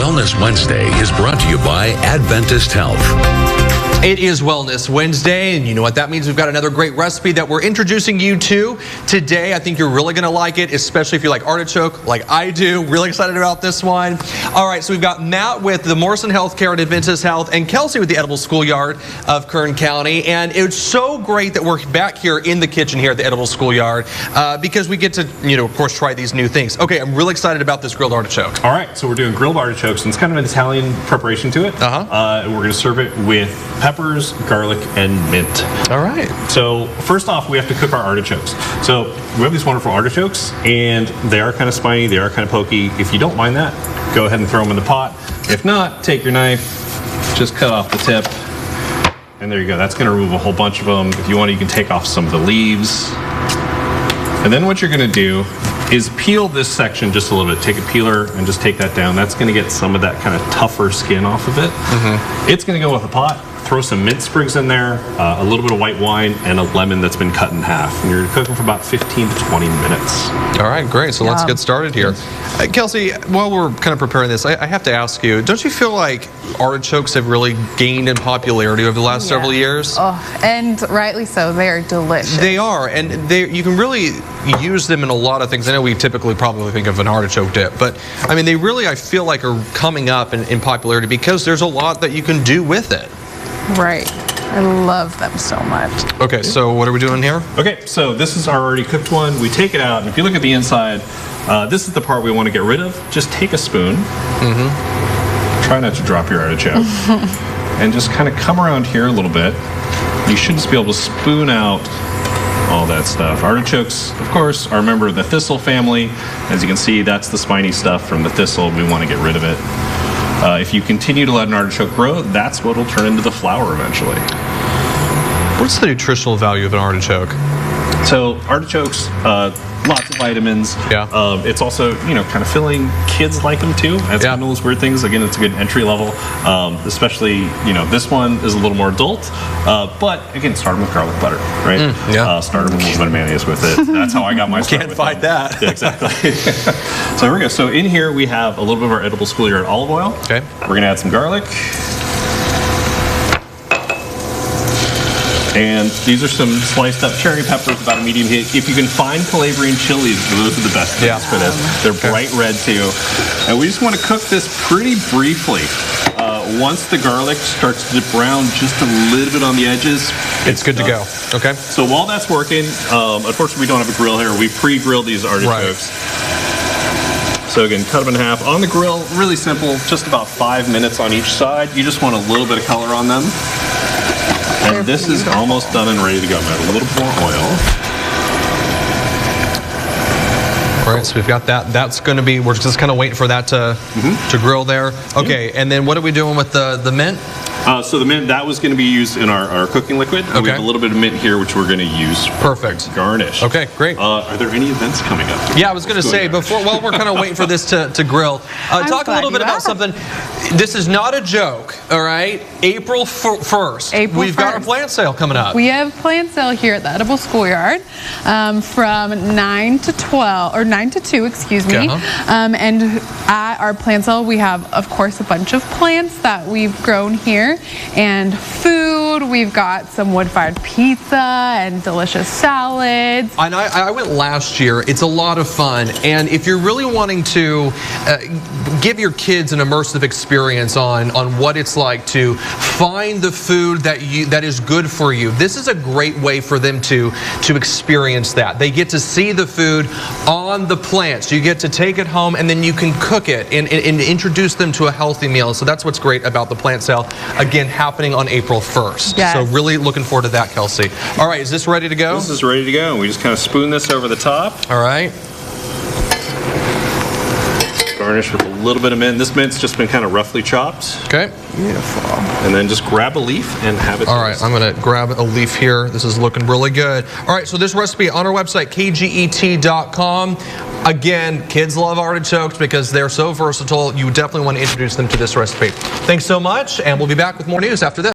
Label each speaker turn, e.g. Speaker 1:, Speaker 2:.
Speaker 1: Wellness Wednesday is brought to you by Adventist Health.
Speaker 2: It is Wellness Wednesday, and you know what that means. We've got another great recipe that we're introducing you to today. I think you're really going to like it, especially if you like artichoke like I do. Really excited about this one. All right, so we've got Matt with the Morrison Healthcare and Adventist Health and Kelsey with the Edible Schoolyard of Kern County. And it's so great that we're back here in the kitchen here at the Edible Schoolyard because we get to, of course, try these new things. Okay, I'm really excited about this grilled artichoke.
Speaker 3: All right, so we're doing grilled artichokes, and it's kind of an Italian preparation to it. We're going to serve it with peppers, garlic, and mint.
Speaker 2: All right.
Speaker 3: So first off, we have to cook our artichokes. So we have these wonderful artichokes, and they are kind of spiny, they are kind of pokey. If you don't mind that, go ahead and throw them in the pot. If not, take your knife, just cut off the tip, and there you go. That's going to remove a whole bunch of them. If you want, you can take off some of the leaves. And then what you're going to do is peel this section just a little bit. Take a peeler and just take that down. That's going to get some of that kind of tougher skin off of it. It's going to go with the pot. Throw some mint sprigs in there, a little bit of white wine, and a lemon that's been cut in half. And you're cooking for about 15 to 20 minutes.
Speaker 2: All right, great. So let's get started here. Kelsey, while we're kind of preparing this, I have to ask you, don't you feel like artichokes have really gained in popularity over the last several years?
Speaker 4: Oh, and rightly so. They are delicious.
Speaker 2: They are, and you can really use them in a lot of things. I know we typically probably think of an artichoke dip, but I mean, they really, I feel like, are coming up in popularity because there's a lot that you can do with it.
Speaker 4: Right. I love them so much.
Speaker 2: Okay, so what are we doing here?
Speaker 3: Okay, so this is our already cooked one. We take it out, and if you look at the inside, this is the part we want to get rid of. Just take a spoon. Try not to drop your artichoke. And just kind of come around here a little bit. You should just be able to spoon out all that stuff. Artichokes, of course, are a member of the thistle family. As you can see, that's the spiny stuff from the thistle. We want to get rid of it. If you continue to let an artichoke grow, that's what will turn into the flower eventually.
Speaker 2: What's the nutritional value of an artichoke?
Speaker 3: So artichokes, lots of vitamins.
Speaker 2: Yeah.
Speaker 3: It's also, kind of filling. Kids like them too. That's kind of those weird things. Again, it's a good entry level. Especially, this one is a little more adult. But again, start them with garlic butter, right? Start them with a little bit of mayonnaise with it. That's how I got my start.
Speaker 2: Can't fight that.
Speaker 3: Yeah, exactly. So here we go. So in here we have a little bit of our edible schoolyard olive oil.
Speaker 2: Okay.
Speaker 3: We're gonna add some garlic. And these are some sliced up cherry peppers, about a medium heat. If you can find Calabrian chilies, those are the best things for this. They're bright red too. And we just want to cook this pretty briefly. Once the garlic starts to brown just a little bit on the edges,
Speaker 2: it's good to go. Okay.
Speaker 3: So while that's working, unfortunately we don't have a grill here. We pre-grilled these artichokes. So again, cut them in half. On the grill, really simple, just about 5 minutes on each side. You just want a little bit of color on them. And this is almost done and ready to go. Add a little more oil.
Speaker 2: All right, so we've got that. That's going to be, we're just kind of waiting for that to grill there. Okay, and then what are we doing with the mint?
Speaker 3: So the mint, that was going to be used in our cooking liquid. Okay. We have a little bit of mint here, which we're going to use for garnish.
Speaker 2: Okay, great.
Speaker 3: Are there any events coming up?
Speaker 2: Yeah, I was going to say, while we're kind of waiting for this to grill, talk a little bit about something. This is not a joke, all right? April 1st. We've got our plant sale coming up.
Speaker 4: We have plant sale here at the Edible Schoolyard from 9 to 12, or 9 to 2, excuse me. And at our plant sale, we have, of course, a bunch of plants that we've grown here. And food, we've got some wood-fired pizza and delicious salads.
Speaker 2: And I went last year. It's a lot of fun. And if you're really wanting to give your kids an immersive experience on what it's like to find the food that is good for you, this is a great way for them to experience that. They get to see the food on the plants. You get to take it home, and then you can cook it and introduce them to a healthy meal. So that's what's great about the plant sale. Again, happening on April 1st.
Speaker 4: Yes.
Speaker 2: So really looking forward to that, Kelsey. All right, is this ready to go?
Speaker 3: This is ready to go. We just kind of spoon this over the top.
Speaker 2: All right.
Speaker 3: Garnish with a little bit of mint. This mint's just been kind of roughly chopped.
Speaker 2: Okay.
Speaker 4: Beautiful.
Speaker 3: And then just grab a leaf and have it.
Speaker 2: All right, I'm going to grab a leaf here. This is looking really good. All right, so this recipe on our website, kget.com. Again, kids love artichokes because they're so versatile. You definitely want to introduce them to this recipe. Thanks so much, and we'll be back with more news after this.